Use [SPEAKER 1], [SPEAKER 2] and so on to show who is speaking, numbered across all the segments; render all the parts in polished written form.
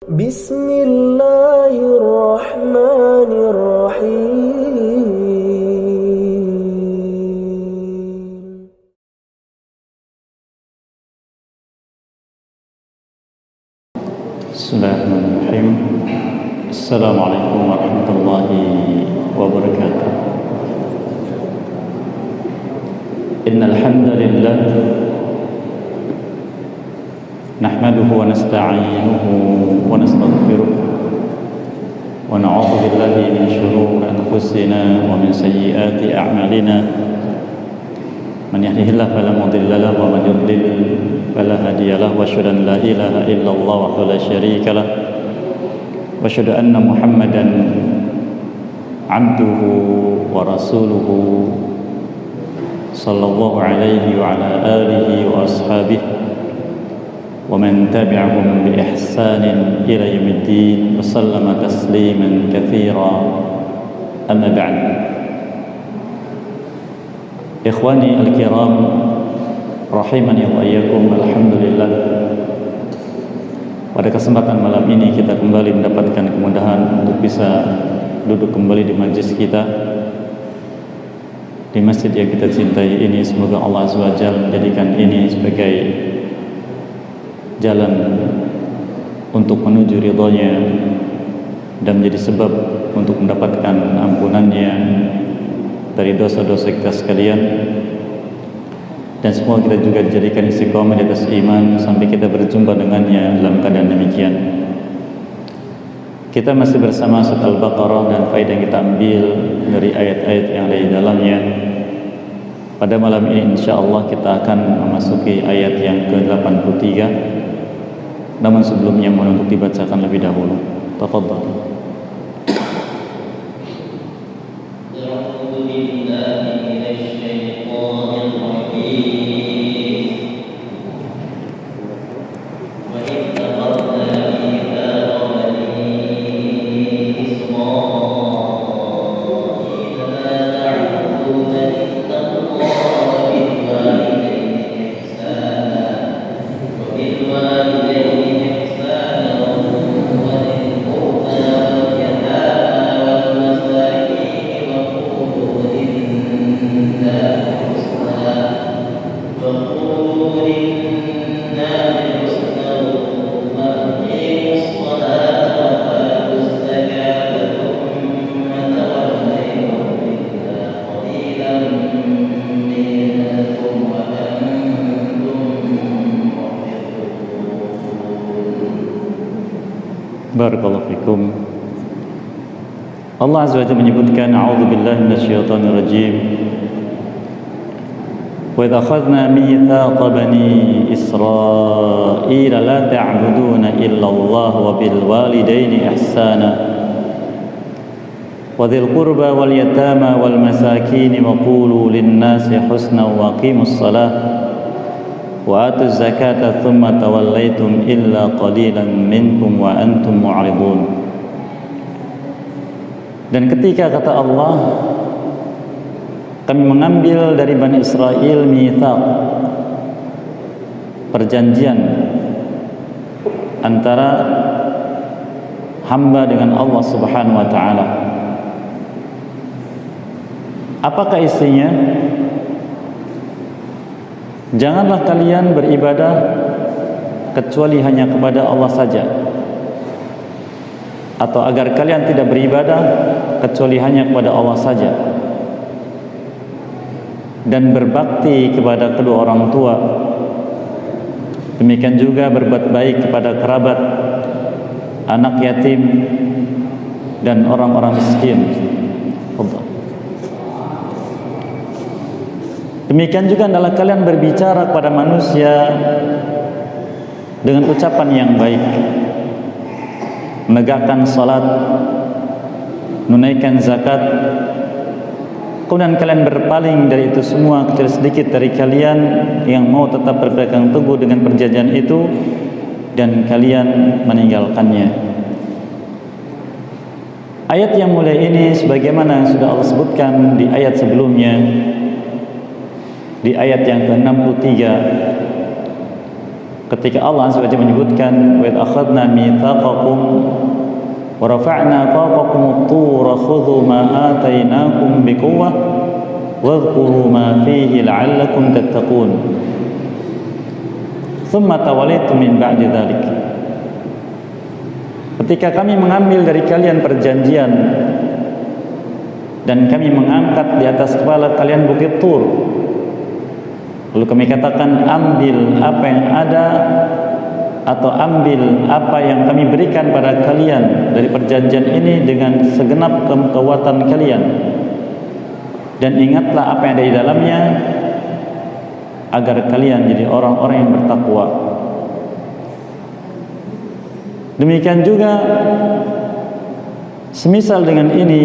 [SPEAKER 1] Bismillahirrahmanirrahim.
[SPEAKER 2] Bismillahirrahmanirrahim. Assalamualaikum warahmatullahi wabarakatuh. Innal hamdalillah nahmaduhu wa nasta'inuhu wa nastaghfiruh wa na'udzu billahi min shururi anfusina wa min sayyiati a'malina. Man yahdihillahu fala mudilla lahu wa man yudlil fala hadiya lahu wa asyhadu an la ilaha illallah wahdahu la syarika lahu wa asyhadu anna Muhammadan abduhu wa rasuluhu sallallahu alaihi wa ala alihi wa ashabihi wa man tabi'ahum bi ihsanin ila yaumiddin wa sallama tasliman katsira. Amma ba'd. Ikhwani al-kiram rahimani wa iyyakum, alhamdulillah, pada kesempatan malam ini kita kembali mendapatkan kemudahan untuk bisa duduk kembali di majlis kita di masjid yang kita cintai ini. Semoga Allah Azza wa Jalla menjadikan ini sebagai jalan untuk menuju ridhonya dan menjadi sebab untuk mendapatkan ampunannya dari dosa-dosa kita sekalian, dan semua kita juga dijadikan istiqomah di atas iman sampai kita berjumpa dengannya dalam keadaan demikian. Kita masih bersama surat Al-Baqarah dan faedah yang kita ambil dari ayat-ayat yang ada di dalamnya. Pada malam ini insyaallah kita akan memasuki ayat yang ke-83. Namun sebelumnya mohon untuk dibacakan lebih dahulu. Tafadhal. Barakallahu fikum. Allah Azza wa Jalla menyebutkan, a'udzu billahi minasyaitonir rajim. Wa idza akhadna mitsaqa bani Israila la ta'buduna illa Allah wa bil walidaini ihsana wa dzil qurba wal yatama wal masakin wa qulu lin nasi husna wa aqimus shalah wa atuz zakata thumma tawallaitum illa qalilan minkum wa antum mu'ridun. Dan ketika kata Allah, kami mengambil dari Bani Israel mitsaq, perjanjian antara hamba dengan Allah Subhanahu wa taala. Apakah isinya? Janganlah kalian beribadah kecuali hanya kepada Allah saja, atau agar kalian tidak beribadah kecuali hanya kepada Allah saja, dan berbakti kepada kedua orang tua. Demikian juga berbuat baik kepada kerabat, anak yatim, dan orang-orang miskin. Demikian juga adalah kalian berbicara kepada manusia dengan ucapan yang baik, menegakkan salat, menunaikan zakat. Kemudian kalian berpaling dari itu semua kecil sedikit dari kalian yang mau tetap berpegang teguh dengan perjanjian itu, dan kalian meninggalkannya. Ayat yang mulia ini sebagaimana yang sudah Allah sebutkan di ayat sebelumnya, di ayat yang ke-63, ketika Allah Azza wa Jalla menyebutkan wa idh akhadna mitsaqakum wa rafa'na fawqakum at-tur khudhu ma atainakum biquwwah wadhkuru ma fihi la'allakum tattaqun thumma tawallaytum min ba'di dzalik. Ketika kami mengambil dari kalian perjanjian dan kami mengangkat di atas kepala kalian bukit Tur, lalu kami katakan ambil apa yang ada atau ambil apa yang kami berikan pada kalian dari perjanjian ini dengan segenap kekuatan kalian, dan ingatlah apa yang ada di dalamnya agar kalian jadi orang-orang yang bertakwa. Demikian juga semisal dengan ini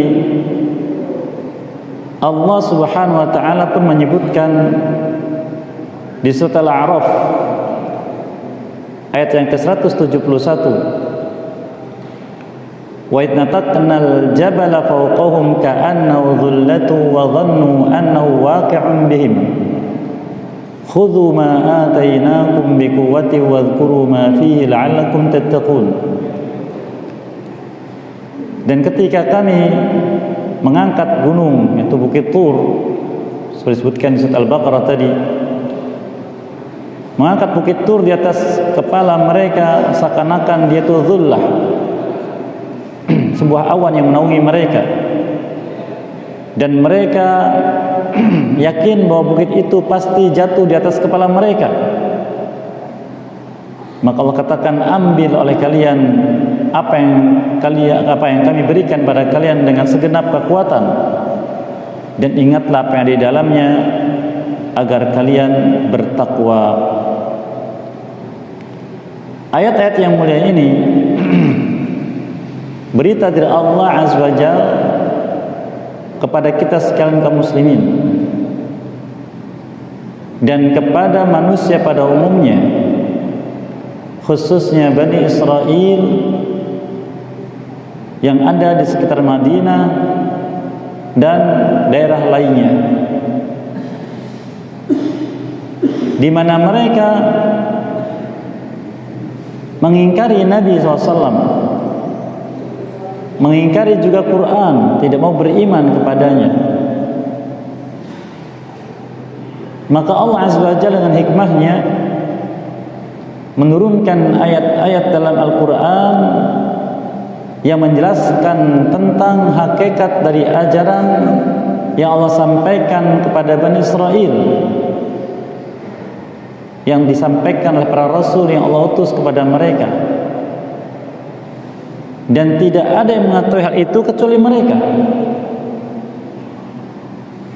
[SPEAKER 2] Allah Subhanahu wa taala pun menyebutkan di surat Al-A'raf ayat yang ke-171, wa idh nataqnal jabala fawqahum ka'annahu dhullatu wa dhannu annahu waqi'un bihim khudhu ma atainakum biquwwatin wadhkuru ma fihi la'allakum tattaqun. Dan ketika kami mengangkat gunung, yaitu Bukit Tur, seperti disebutkan di surat Al-Baqarah tadi, mengangkat Bukit Tur di atas kepala mereka seakan-akan dia itu dhullah, sebuah awan yang menaungi mereka, dan mereka yakin bahwa bukit itu pasti jatuh di atas kepala mereka. Maka Allah katakan, ambil oleh kalian apa yang kami berikan pada kalian dengan segenap kekuatan, dan ingatlah apa yang ada di dalamnya agar kalian bertakwa. Ayat-ayat yang mulia ini berita dari Allah Azza wa Jalla kepada kita sekalian kaum muslimin dan kepada manusia pada umumnya, khususnya Bani Israel yang ada di sekitar Madinah dan daerah lainnya, di mana mereka mengingkari Nabi SAW, mengingkari juga Quran, tidak mau beriman kepadanya. Maka Allah Azza wa Jalla dengan hikmahnya menurunkan ayat-ayat dalam Al-Quran yang menjelaskan tentang hakikat dari ajaran yang Allah sampaikan kepada Bani Israel, yang disampaikan oleh para rasul yang Allah utus kepada mereka. Dan tidak ada yang mengetahui hal itu kecuali mereka.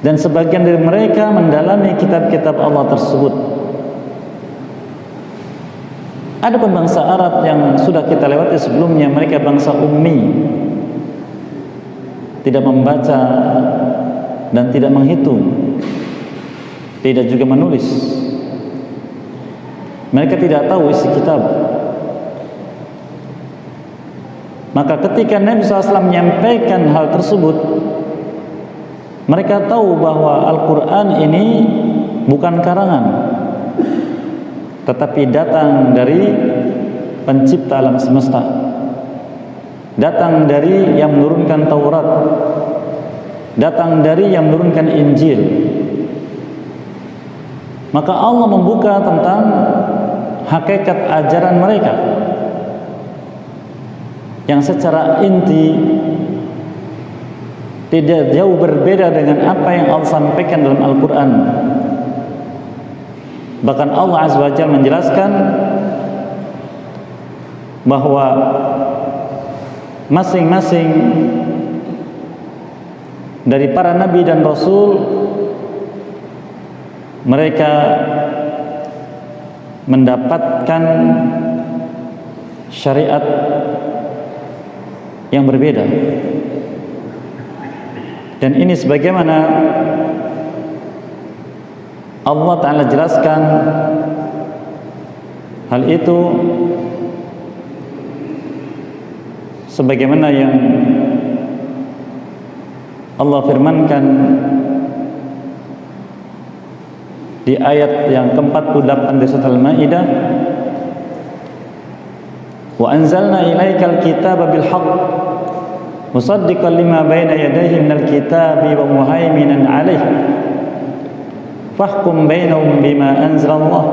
[SPEAKER 2] Dan sebagian dari mereka mendalami kitab-kitab Allah tersebut. Ada pun bangsa Arab yang sudah kita lewati sebelumnya, mereka bangsa ummi, tidak membaca dan tidak menghitung, tidak juga menulis. Mereka tidak tahu isi kitab. Maka ketika Nabi SAW menyampaikan hal tersebut, mereka tahu bahwa Al-Quran ini bukan karangan, tetapi datang dari pencipta alam semesta, datang dari yang menurunkan Taurat, datang dari yang menurunkan Injil. Maka Allah membuka tentang hakikat ajaran mereka yang secara inti tidak jauh berbeda dengan apa yang Allah sampaikan dalam Al-Quran. Bahkan Allah Azza wa Jalla menjelaskan bahwa masing-masing dari para nabi dan rasul, mereka mendapatkan syariat yang berbeda. Dan ini sebagaimana Allah Ta'ala jelaskan hal itu, sebagaimana yang Allah firmankan di ayat yang ke-48 di surat Al-Maidah, Wa anzalna ilaikal kitaba bil haqq musaddiqan lima baina yadayhi minal kitabi wa muhaiminan 'alaihi fahkum bainahum bima anzalallah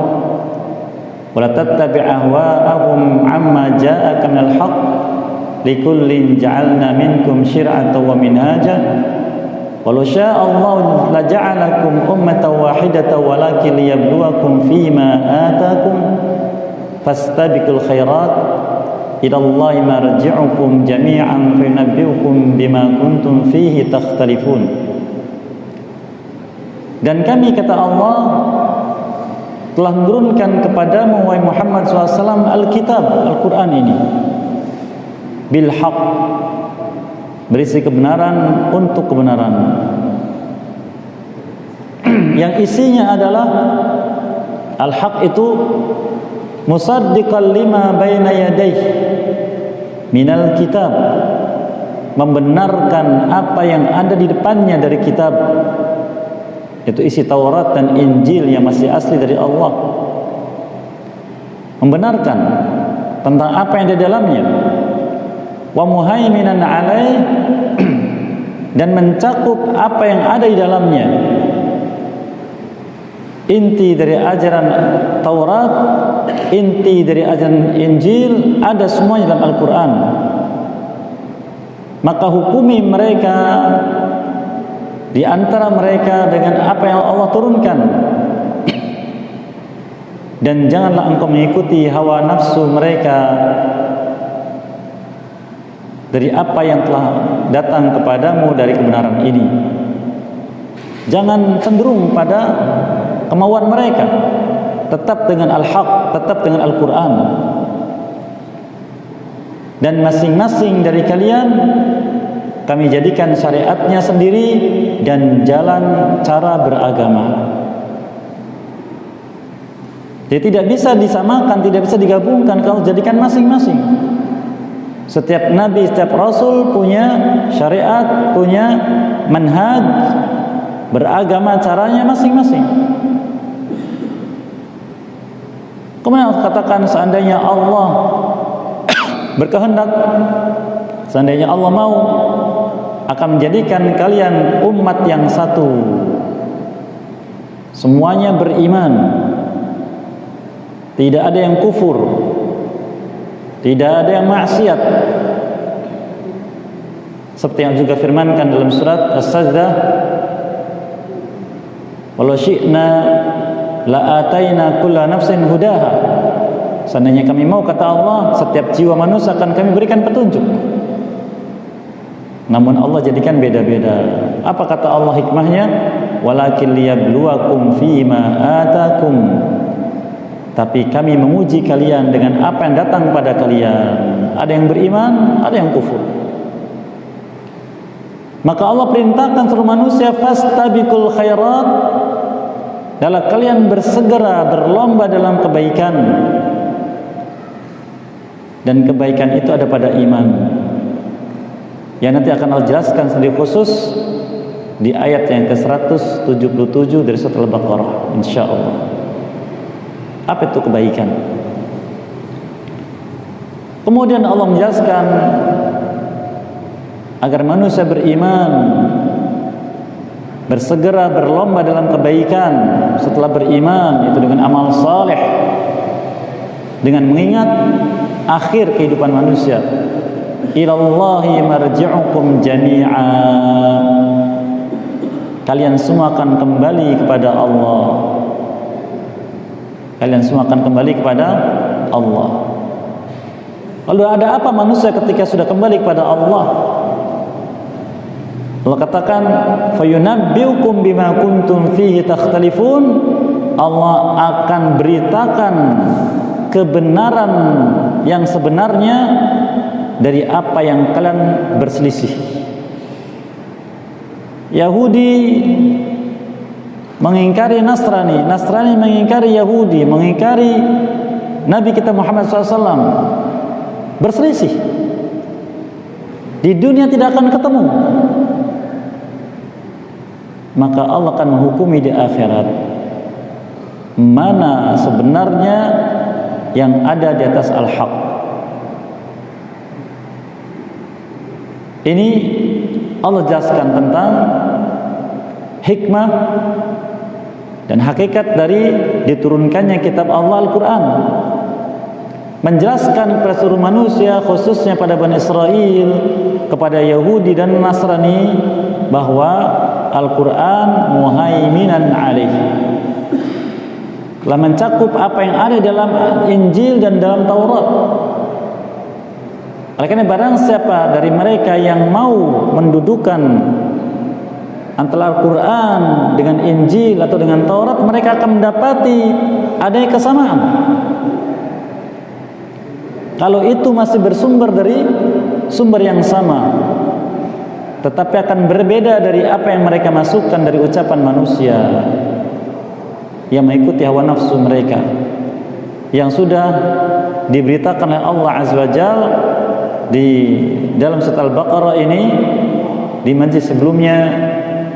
[SPEAKER 2] wa la tattabi' ahwa'ahum 'amma ja'aka minal haqq likullin ja'alna minkum syir'atan wa minhaja walau syaa Allah la ja'alakum ummatan wahidatan walakin liyabluwakum fima ataakum fastabiqul khairat ila Allahi marji'ukum jami'an fayunabbi'ukum bima kuntum fihi takhtalifun. Dan kami, kata Allah, telah menurunkan kepadamu wahai Muhammad SAW Alkitab, Al-Quran ini bil haq, berisi kebenaran untuk kebenaran, yang isinya adalah al-haq itu musaddiqan lima baina yadayhi minal kitab, membenarkan apa yang ada di depannya dari kitab, itu isi Taurat dan Injil yang masih asli dari Allah, membenarkan tentang apa yang ada di dalamnya, wa muhaiminan 'alaihi, dan mencakup apa yang ada di dalamnya. Inti dari ajaran Taurat, inti dari ajaran Injil ada semuanya dalam Al-Quran. Maka hukumi mereka di antara mereka dengan apa yang Allah turunkan, dan janganlah engkau mengikuti hawa nafsu mereka dari apa yang telah datang kepadamu dari kebenaran ini. Jangan cenderung pada kemauan mereka, tetap dengan al-haq, tetap dengan Al-Quran. Dan masing-masing dari kalian kami jadikan syariatnya sendiri dan jalan cara beragama. Jadi tidak bisa disamakan, tidak bisa digabungkan, kalau jadikan masing-masing. Setiap nabi, setiap rasul punya syariat, punya manhaj beragama, caranya masing-masing. Kemudian katakan seandainya Allah berkehendak, seandainya Allah mau, akan menjadikan kalian umat yang satu, semuanya beriman, tidak ada yang kufur, tidak ada yang maksiat, seperti yang juga firmankan dalam surat As-Sajdah, walau syi'na la'ataina kulla nafsin hudaha, seandainya kami mau, kata Allah, setiap jiwa manusia akan kami berikan petunjuk. Namun Allah jadikan beda-beda. Apa kata Allah hikmahnya? Walakin liyabluwakum fima atakum, tapi kami menguji kalian dengan apa yang datang pada kalian. Ada yang beriman, ada yang kufur. Maka Allah perintahkan seluruh manusia, fastabiqul khairat, dalam kalian bersegera berlomba dalam kebaikan, dan kebaikan itu ada pada iman, yang nanti akan Allah jelaskan sendiri khusus di ayat yang ke-177 dari surat Al-Baqarah, insyaallah. Apa itu kebaikan? Kemudian Allah menjelaskan agar manusia beriman, bersegera berlomba dalam kebaikan setelah beriman, itu dengan amal saleh, dengan mengingat akhir kehidupan manusia. Ilallahi marji'ukum jami'a, kalian semua akan kembali kepada Allah. Kalian semua akan kembali kepada Allah. Lalu ada apa manusia ketika sudah kembali kepada Allah? Allah katakan, fayunabbi'ukum bima kuntum fihi takhtalifun, Allah akan beritakan kebenaran yang sebenarnya dari apa yang kalian berselisih. Yahudi mengingkari Nasrani, Nasrani mengingkari Yahudi, mengingkari Nabi kita Muhammad SAW, berselisih. Di dunia tidak akan ketemu. Maka Allah akan menghukumi di akhirat mana sebenarnya yang ada di atas al-haq, Ini Allah jelaskan tentang hikmah dan hakikat dari diturunkannya kitab Allah Al-Quran, menjelaskan kepada seluruh manusia, khususnya pada Bani Israel, kepada Yahudi dan Nasrani, bahwa Al-Quran muhaiminan alaih, telah mencakup apa yang ada dalam Injil dan dalam Taurat. Oleh karena barang siapa dari mereka yang mau mendudukan antara Al-Quran dengan Injil atau dengan Taurat, mereka akan mendapati adanya kesamaan. Kalau itu masih bersumber dari sumber yang sama, tetapi akan berbeda dari apa yang mereka masukkan dari ucapan manusia yang mengikuti hawa nafsu mereka, yang sudah diberitakan oleh Allah Azza wa Jalla di dalam surat Al-Baqarah ini di majlis sebelumnya,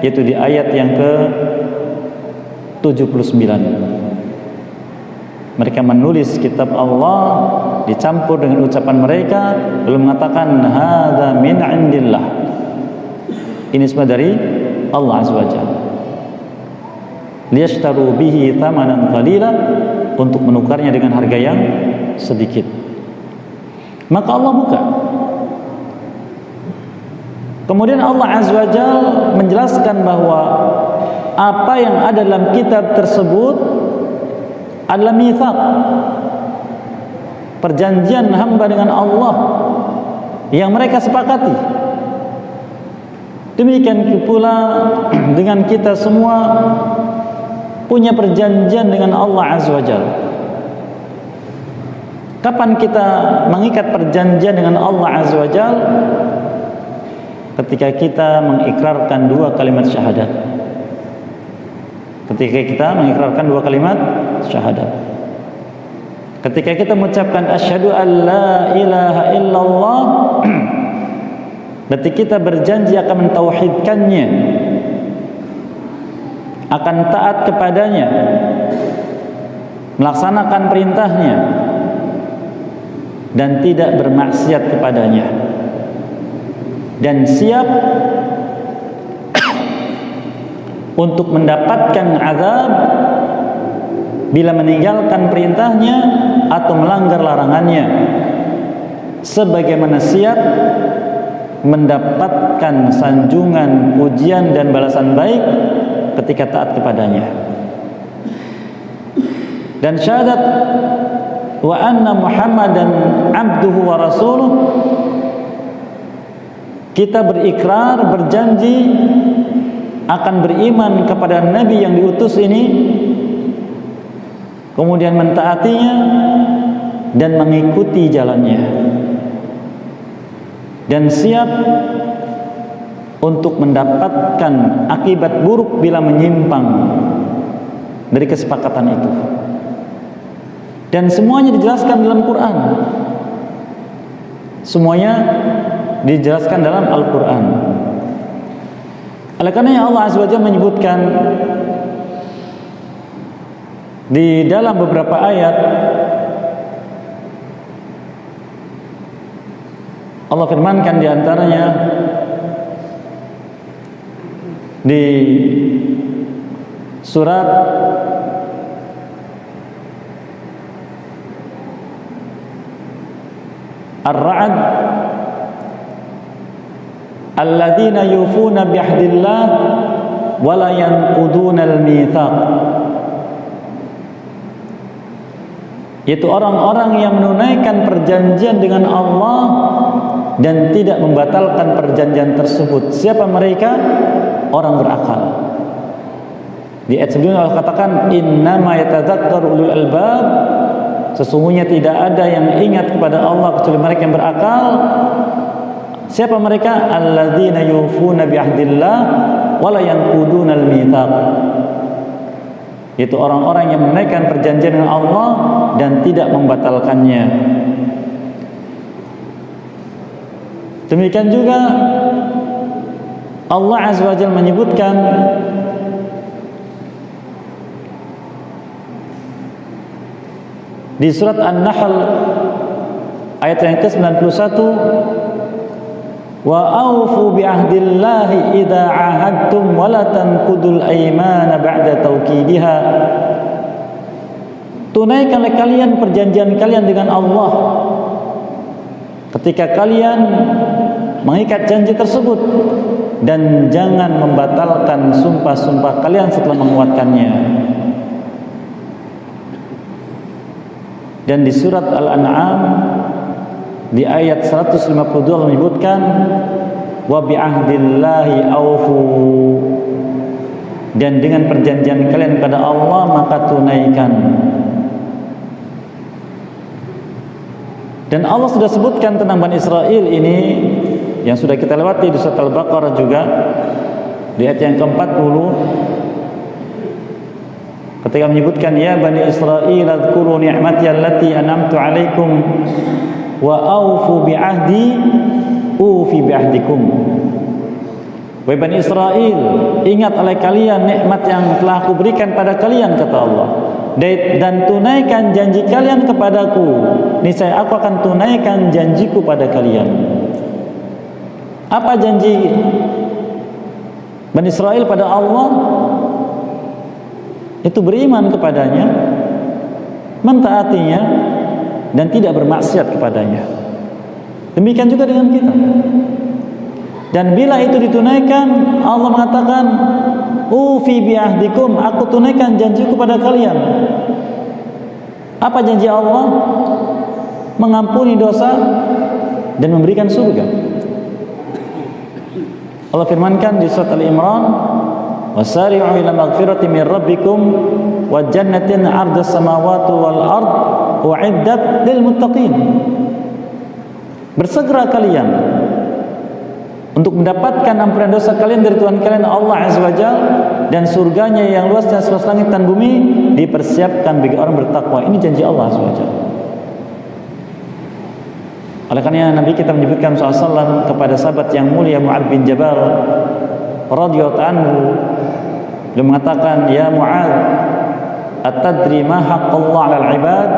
[SPEAKER 2] yaitu di ayat yang ke-79. Mereka menulis kitab Allah dicampur dengan ucapan mereka, lalu mengatakan hadza min indillah, ini semua dari Allah Azza wa Jalla, liyashtaru bihi thamanan qalila, untuk menukarnya dengan harga yang sedikit. Maka Allah buka. Kemudian Allah Azza wa Jalla menjelaskan bahwa apa yang ada dalam kitab tersebut adalah mitsaq, perjanjian hamba dengan Allah yang mereka sepakati. Demikian pula dengan kita semua punya perjanjian dengan Allah Azza wa Jalla. Kapan kita mengikat perjanjian dengan Allah Azza wa Jalla? Ketika kita mengikrarkan dua kalimat syahadat. Ketika kita mengikrarkan dua kalimat syahadat. Ketika kita mengucapkan asyhadu an la ilaha illallah, berarti kita berjanji akan mentauhidkannya, akan taat kepadanya, melaksanakan perintahnya, dan tidak bermaksiat kepadanya, dan siap untuk mendapatkan azab bila meninggalkan perintahnya atau melanggar larangannya, sebagaimana siap mendapatkan sanjungan, pujian dan balasan baik ketika taat kepadanya. Dan syahadat wa anna Muhammadan abduhu wa rasuluh, kita berikrar, berjanji akan beriman kepada Nabi yang diutus ini, kemudian mentaatinya dan mengikuti jalannya, dan siap untuk mendapatkan akibat buruk bila menyimpang dari kesepakatan itu. Dan semuanya dijelaskan dalam Quran. Semuanya dijelaskan dalam Al-Quran. Oleh karena Allah Azza wa Jalla menyebutkan di dalam beberapa ayat, Allah firmankan di antaranya di surat Ar-Ra'd, alladzina yufuna bi'ahdillah wa la yanquduna al-mitsaq, yaitu orang-orang yang menunaikan perjanjian dengan Allah dan tidak membatalkan perjanjian tersebut. Siapa mereka? Orang berakal. Di ayat sebelumnya Allah katakan innama yatadzakkaru ulul albab, sesungguhnya tidak ada yang ingat kepada Allah kecuali mereka yang berakal. Siapa mereka? Alladzina yufuna bi'ahdillah wa la yanquduna al-mitsaq, yaitu orang-orang yang menunaikan perjanjian dengan Allah dan tidak membatalkannya. Demikian juga Allah Azza wa Jalla menyebutkan di surat An-Nahl ayat yang ke-91, wa aufu bi ahdillahi idza ahadtum wa la tanqudul aymana ba'da tawkidiha. Tunaikanlah kalian perjanjian kalian dengan Allah ketika kalian mengikat janji tersebut, dan jangan membatalkan sumpah-sumpah kalian setelah menguatkannya. Dan di surat Al-An'am di ayat 152 menyebutkan wa bi'ahdillahi aufu, dan dengan perjanjian kalian pada Allah maka tunaikan. Dan Allah sudah sebutkan tentang Bani Israel ini yang sudah kita lewati di surat Al-Baqarah juga di ayat yang ke-40 ketika menyebutkan ya Bani Israel adhkuru ni'mati allati an'amtu 'alaikum wa aufu bi'ahdi ufi bi'ahdikum. Wahai Bani Israel, ingat oleh kalian nikmat yang telah aku berikan pada kalian, kata Allah, dan tunaikan janji kalian kepadaku, niscaya aku akan tunaikan janjiku pada kalian. Apa janji Bani Israel pada Allah? Itu beriman kepadanya, mentaatinya, dan tidak bermaksiat kepadanya. Demikian juga dengan kita. Dan bila itu ditunaikan, Allah mengatakan ufi bi'ahdikum, aku tunaikan janjiku pada kalian. Apa janji Allah? Mengampuni dosa dan memberikan surga. Allah firmankan di surat Al-Imran, wasari'u ila maghfirati min rabbikum wa jannatin 'ardas samawati wal ard u'iddat lil muttaqin. Bersegera kalian untuk mendapatkan ampunan dosa kalian dari Tuhan kalian Allah Azza wa Jalla, dan surganya yang luasnya seluas langit dan bumi dipersiapkan bagi orang bertakwa. Ini janji Allah Azza wa Jalla. Oleh karena Nabi kita menyebutkan SAW kepada sahabat yang mulia Mu'adz bin Jabal radhiyallahu anhu, dia mengatakan, ya Mu'adz, atadri ma haqqullah 'alal 'ibad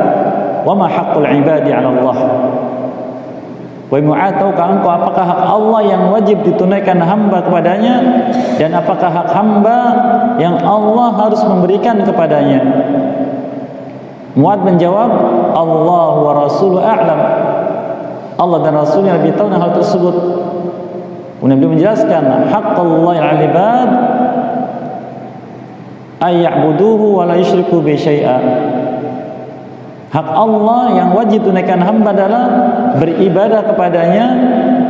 [SPEAKER 2] wa ma haqqul 'ibadi 'ala Allah. Wahai Mu'adz, tahukah engkau apakah hak Allah yang wajib ditunaikan hamba kepadanya, dan apakah hak hamba yang Allah harus memberikan kepadanya? Mu'adz menjawab, Allah wa rasuluhu a'lam. Allah dan Rasulnya lebih tahu hal tersebut. Kemudian beliau menjelaskan, haqqullah 'alal 'ibad ay ya'buduhu wa la yusyriku bi syai'a. Hak Allah yang wajib tunaikan hamba adalah beribadah kepadanya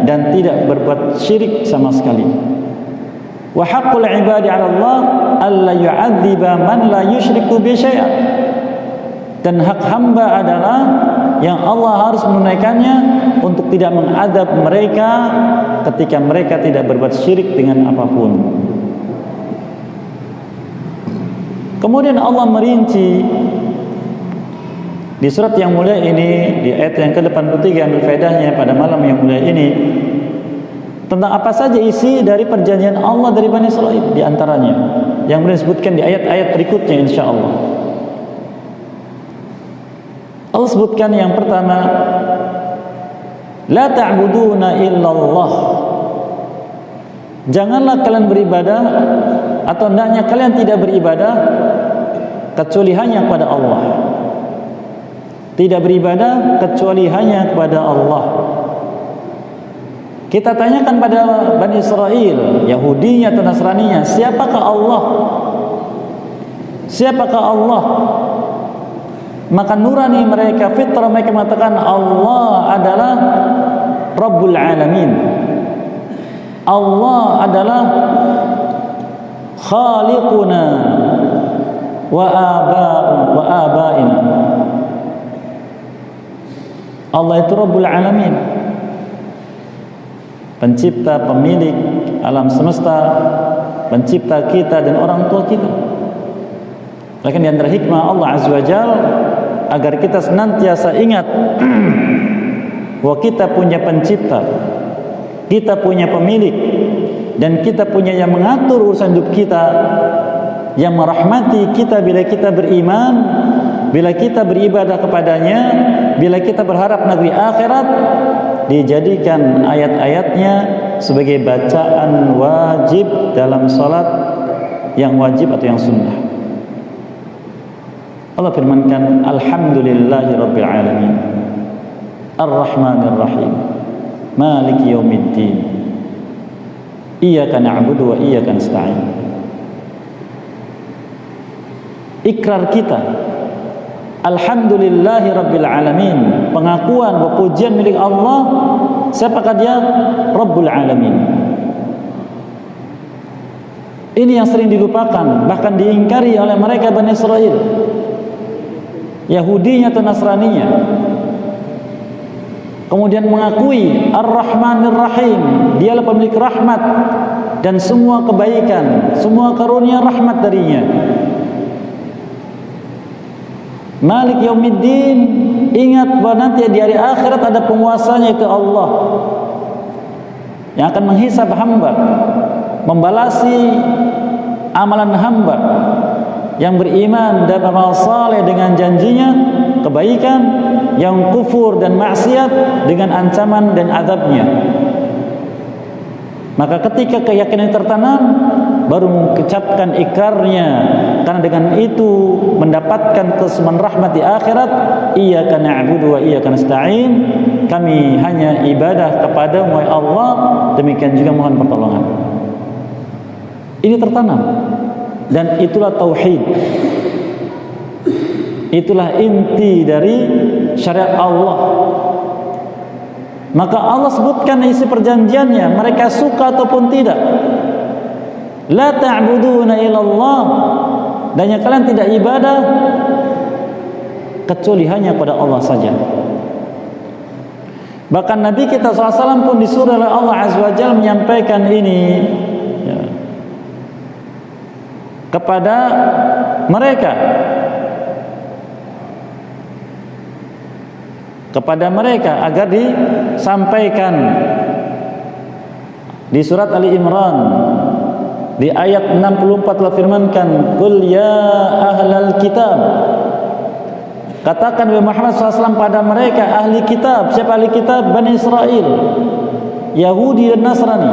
[SPEAKER 2] dan tidak berbuat syirik sama sekali. Wa haqqul 'ibadi 'ala Allah alla yu'adziba man la yusyriku bi syai'a. Dan hak hamba adalah yang Allah harus menunaikannya untuk tidak mengadab mereka ketika mereka tidak berbuat syirik dengan apapun. Kemudian Allah merinci di surat yang mulia ini, di ayat yang ke-83 ambil faedahnya pada malam yang mulia ini, tentang apa saja isi dari perjanjian Allah dari Bani Israil, di antaranya yang boleh disebutkan di ayat-ayat berikutnya insyaallah. Allah sebutkan yang pertama, la ta'buduna illallah. Janganlah kalian beribadah, atau hendaknya kalian tidak beribadah kecuali hanya kepada Allah. Tidak beribadah kecuali hanya kepada Allah. Kita tanyakan pada Bani Israel, Yahudinya atau Nasraninya, siapakah Allah? Siapakah Allah? Maka nurani mereka, fitrah mereka mengatakan Allah adalah Rabbul Alamin. Allah adalah Khaliquna wa abaina. Allah itu Rabbul Alamin, pencipta, pemilik alam semesta, pencipta kita dan orang tua kita. Bahkan di antara hikmah Allah Azza wa Jalla agar kita senantiasa ingat bahwa kita punya pencipta, kita punya pemilik, dan kita punya yang mengatur urusan hidup kita, yang merahmati kita bila kita beriman, bila kita beribadah kepadanya, bila kita berharap negeri akhirat. Dijadikan ayat-ayatnya sebagai bacaan wajib dalam salat yang wajib atau yang sunnah. Allah firmankan, Alhamdulillahi Rabbil Alamin, Ar-Rahmanir Rahim, Maliki Yaumiddin, Iyyaka na'budu wa iyyaka nasta'in. Ikrar kita, Alhamdulillahi Rabbil Alamin, pengakuan bahwa pujian milik Allah. Siapakah dia? Rabbul Alamin. Ini yang sering dilupakan, bahkan diingkari oleh mereka Bani Israel, Yahudinya atau Nasraninya. Kemudian mengakui Ar-Rahmanir Rahim, dialah pemilik rahmat dan semua kebaikan, semua karunia rahmat darinya. Malik Yaumiddin, ingat bahwa nanti di hari akhirat ada penguasanya, itu Allah yang akan menghisab hamba, membalasi amalan hamba yang beriman dan beramal saleh dengan janjinya kebaikan, yang kufur dan maksiat dengan ancaman dan azabnya. Maka ketika keyakinan tertanam, baru mengucapkan ikrarnya, karena dengan itu mendapatkan kesemuan rahmat di akhirat. Iyyaka na'budu wa iyyaka nasta'in, kami hanya ibadah kepadamu ya Allah, demikian juga mohon pertolongan. Ini tertanam, dan itulah tauhid, itulah inti dari syariat Allah. Maka Allah sebutkan isi perjanjiannya, mereka suka ataupun tidak, la ta'buduna illallah, dan yang kalian tidak ibadah kecuali hanya pada Allah saja. Bahkan Nabi kita SAW pun disuruh oleh Allah Azza wa Jalla menyampaikan ini ya, kepada mereka agar disampaikan di surat Ali Imran di ayat 64 telah firmankan, qul ya ahlal kitab, katakan wahai Muhammad SAW pada mereka ahli kitab. Siapa ahli kitab? Bani Israel, Yahudi dan Nasrani.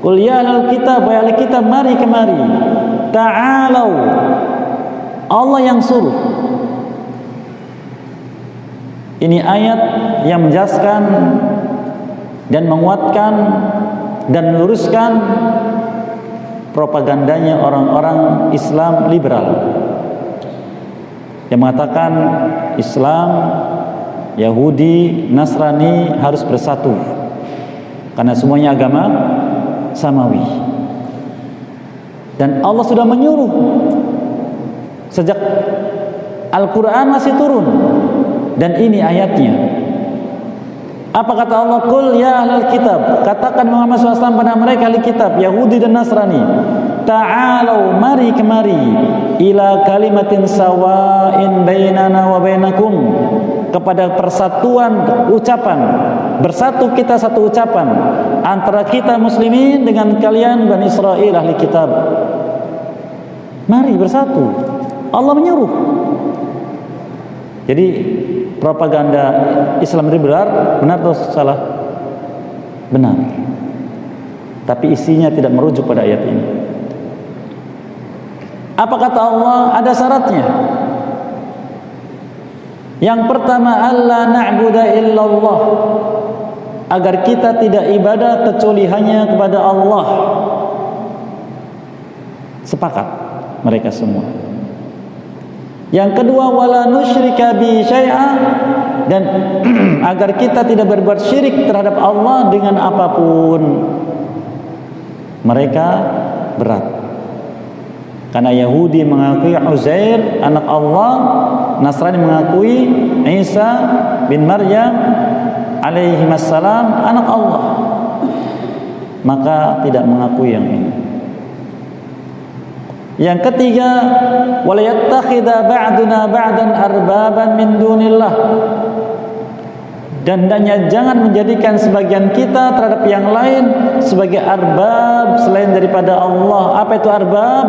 [SPEAKER 2] Qul ya ahlal kitab, wahai ahli kitab, mari kemari, ta'alau, Allah yang suruh. Ini ayat yang menjelaskan dan menguatkan dan meluruskan propagandanya orang-orang Islam liberal yang mengatakan Islam, Yahudi, Nasrani harus bersatu karena semuanya agama samawi. Dan Allah sudah menyuruh sejak Al-Quran masih turun, dan ini ayatnya. Apa kata Allah? Qul ya ahlal kitab, katakan Muhammad SAW pada mereka ahli kitab, Yahudi dan Nasrani, ta'alau, mari kemari, ila kalimatin sawa'in bainana wa bainakum, kepada persatuan ucapan, bersatu kita satu ucapan antara kita muslimin dengan kalian Bani Israel ahli kitab. Mari bersatu, Allah menyuruh. Jadi propaganda Islam liberal benar atau salah? Benar. Tapi isinya tidak merujuk pada ayat ini. Apa kata Allah? Ada syaratnya. Yang pertama, alla na'budu illallah, agar kita tidak ibadah kecuali hanya kepada Allah. Sepakat mereka semua. Yang kedua, wala nusyrika bi syai'a, dan agar kita tidak berbuat syirik terhadap Allah dengan apapun. Mereka berat. Karena Yahudi mengakui Uzair anak Allah, Nasrani mengakui Isa bin Maryam alaihi wassalam anak Allah. Maka tidak mengakui yang ini. Yang ketiga, wala yattakhidha ba'duna ba'dan arbaban min dunillah, dan hendaknya jangan menjadikan sebagian kita terhadap yang lain sebagai arbab selain daripada Allah. Apa itu arbab?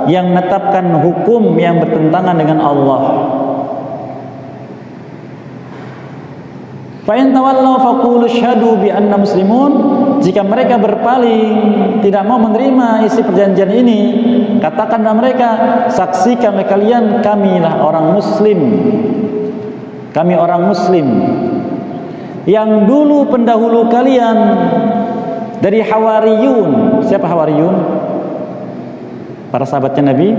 [SPEAKER 2] Yang menetapkan hukum yang bertentangan dengan Allah. Fa in tawallaw faqulu asyhadu bi anna muslimun, jika mereka berpaling, tidak mau menerima isi perjanjian ini, katakanlah mereka, saksikan oleh kalian, kamilah orang muslim. Kami orang muslim. Yang dulu pendahulu kalian dari Hawariyun. Siapa Hawariyun? Para sahabatnya Nabi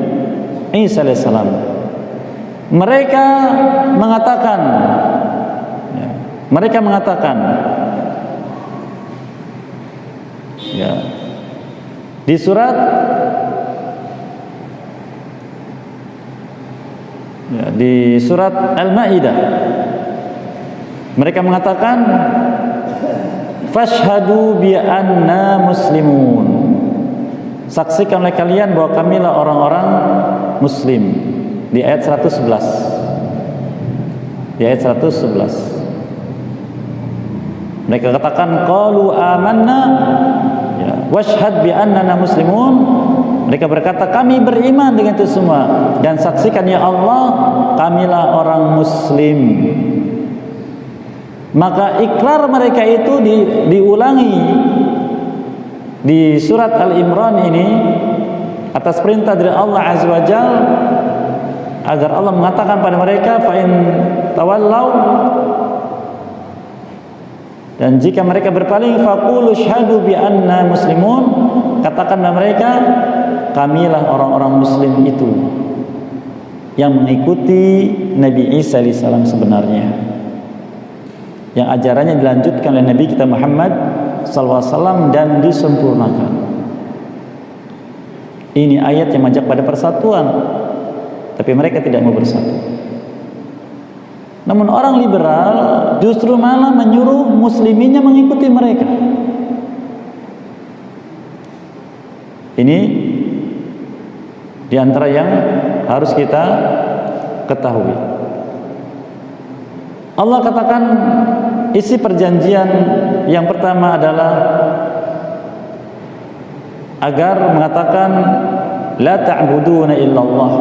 [SPEAKER 2] Isa alaihissalam. Mereka mengatakan, ya, di surat Al-Maidah mereka mengatakan, fashhadu bi anna muslimun, saksikan oleh kalian bahwa kamilah orang-orang muslim. Di ayat 111. Mereka katakan qalu amanna, ya, washhad bi annana muslimun. Mereka berkata, kami beriman dengan itu semua dan saksikan ya Allah, kamilah orang muslim. Maka ikrar mereka itu diulangi di surat Al-Imran ini atas perintah dari Allah Azza wa Jalla, agar Allah mengatakan pada mereka, fa in tawallau, dan jika mereka berpaling, faqulu syhadu bi anna muslimun, katakanlah mereka, kamilah orang-orang muslim itu yang mengikuti Nabi Isa alaihissalam sebenarnya, yang ajarannya dilanjutkan oleh Nabi kita Muhammad SAW dan disempurnakan. Ini ayat yang mengajak pada persatuan, tapi mereka tidak mau bersatu. Namun orang liberal justru malah menyuruh musliminnya mengikuti mereka. Ini di antara yang harus kita ketahui. Allah katakan isi perjanjian yang pertama adalah agar mengatakan la ta'buduna illallah,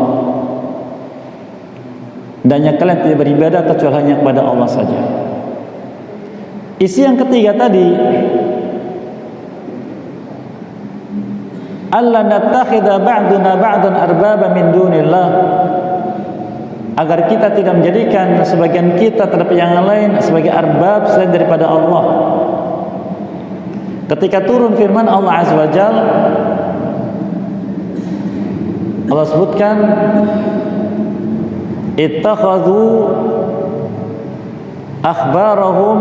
[SPEAKER 2] hendaknya kalian tidak beribadah kecuali hanya kepada Allah saja. Isi yang ketiga tadi, alla nattakhidha ba'duna ba'dan arbaba min dunillah, agar kita tidak menjadikan sebagian kita terhadap yang lain sebagai arbab selain daripada Allah. Ketika turun firman Allah Azza wa Jalla, Allah sebutkan ittakhadhu akhbarahum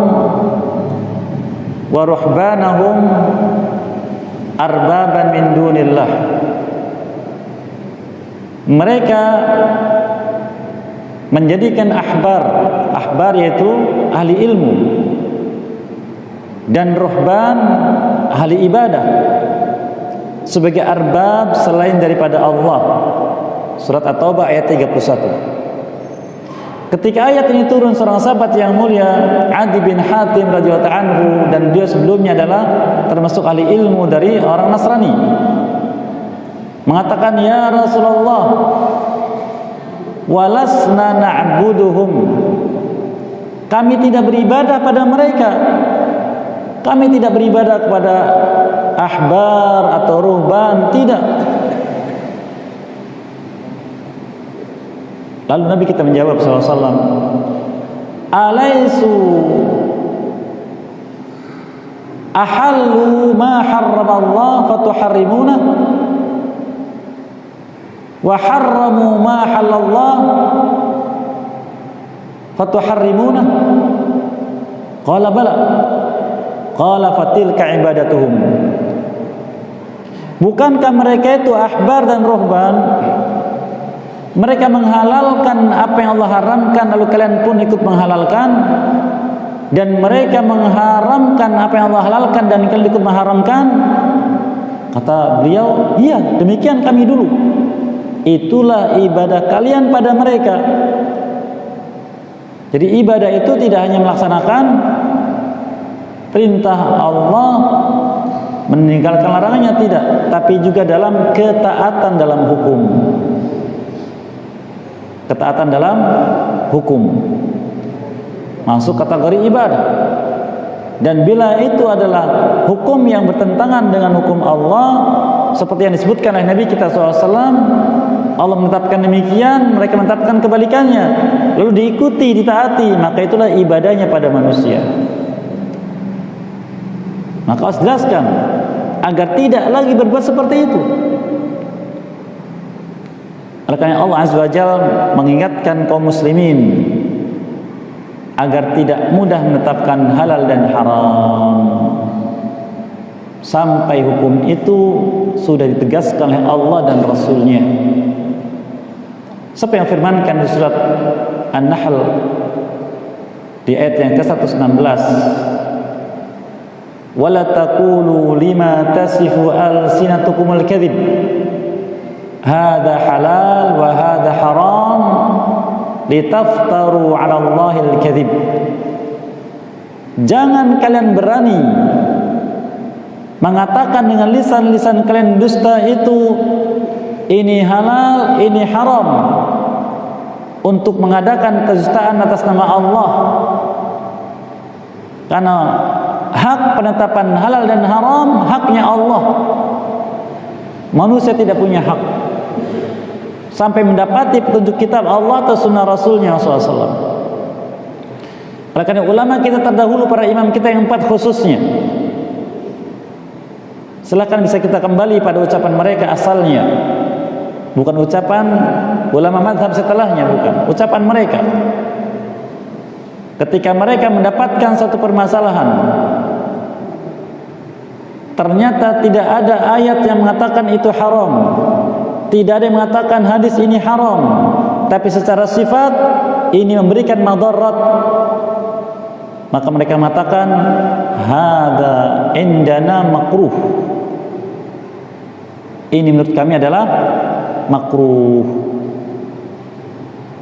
[SPEAKER 2] wa ruhbanahum arbaban min dunillah. Mereka menjadikan ahbar yaitu ahli ilmu, dan ruhban ahli ibadah sebagai arbab selain daripada Allah. Surat At-Taubah ayat 31. Ketika ayat ini turun, seorang sahabat yang mulia Adi bin Hatim radhiyallahu anhu, dan dia sebelumnya adalah termasuk ahli ilmu dari orang Nasrani, mengatakan, ya Rasulullah, walasna na'buduhum, kami tidak beribadah pada mereka, kami tidak beribadah kepada ahbar atau ruhban, tidak. Lalu Nabi kita menjawab SAW, alaisu ahallu ma harrama Allah fatuharrimuna wa harramu ma halallah fatuharrimuna? Qala bala. Qala fatilka ibadatuhum. Bukankah mereka itu ahbar dan ruhban, mereka menghalalkan apa yang Allah haramkan, lalu kalian pun ikut menghalalkan, dan mereka mengharamkan apa yang Allah halalkan dan kalian ikut mengharamkan? Kata beliau, iya, demikian kami dulu. Itulah ibadah kalian pada mereka. Jadi ibadah itu tidak hanya melaksanakan perintah Allah, meninggalkan larangannya, tidak, tapi juga dalam ketaatan dalam hukum. Ketaatan dalam hukum masuk kategori ibadah. Dan bila itu adalah hukum yang bertentangan dengan hukum Allah, seperti yang disebutkan oleh Nabi kita SAW, Allah menetapkan demikian, mereka menetapkan kebalikannya, lalu diikuti, ditaati, maka itulah ibadahnya pada manusia. Maka harus jelaskan agar tidak lagi berbuat seperti itu. Oleh karena Allah Azza wa Jalla mengingatkan kaum muslimin agar tidak mudah menetapkan halal dan haram sampai hukum itu sudah ditegaskan oleh Allah dan Rasulnya. Siapa yang firmankan di surat An-Nahl di ayat yang ke-116, wala taqulu lima tasifu alsinatukumul kadhib hadza halal wa hadza haram litaftaru 'ala Allahil kadhib. Jangan kalian berani mengatakan dengan lisan-lisan kalian dusta itu, ini halal, ini haram, untuk mengadakan kedustaan atas nama Allah. Karena hak penetapan halal dan haram haknya Allah. Manusia tidak punya hak sampai mendapati petunjuk kitab Allah atau sunnah Rasulnya SAW. Oleh karena ulama kita terdahulu, para imam kita yang 4 khususnya, silakan bisa kita kembali pada ucapan mereka asalnya, bukan ucapan ulama mazhab setelahnya, bukan ucapan mereka. Ketika mereka mendapatkan satu permasalahan, ternyata tidak ada ayat yang mengatakan itu haram, tidak ada yang mengatakan hadis ini haram, tapi secara sifat ini memberikan madarat, maka mereka mengatakan hadza indana makruh, ini menurut kami adalah makruh.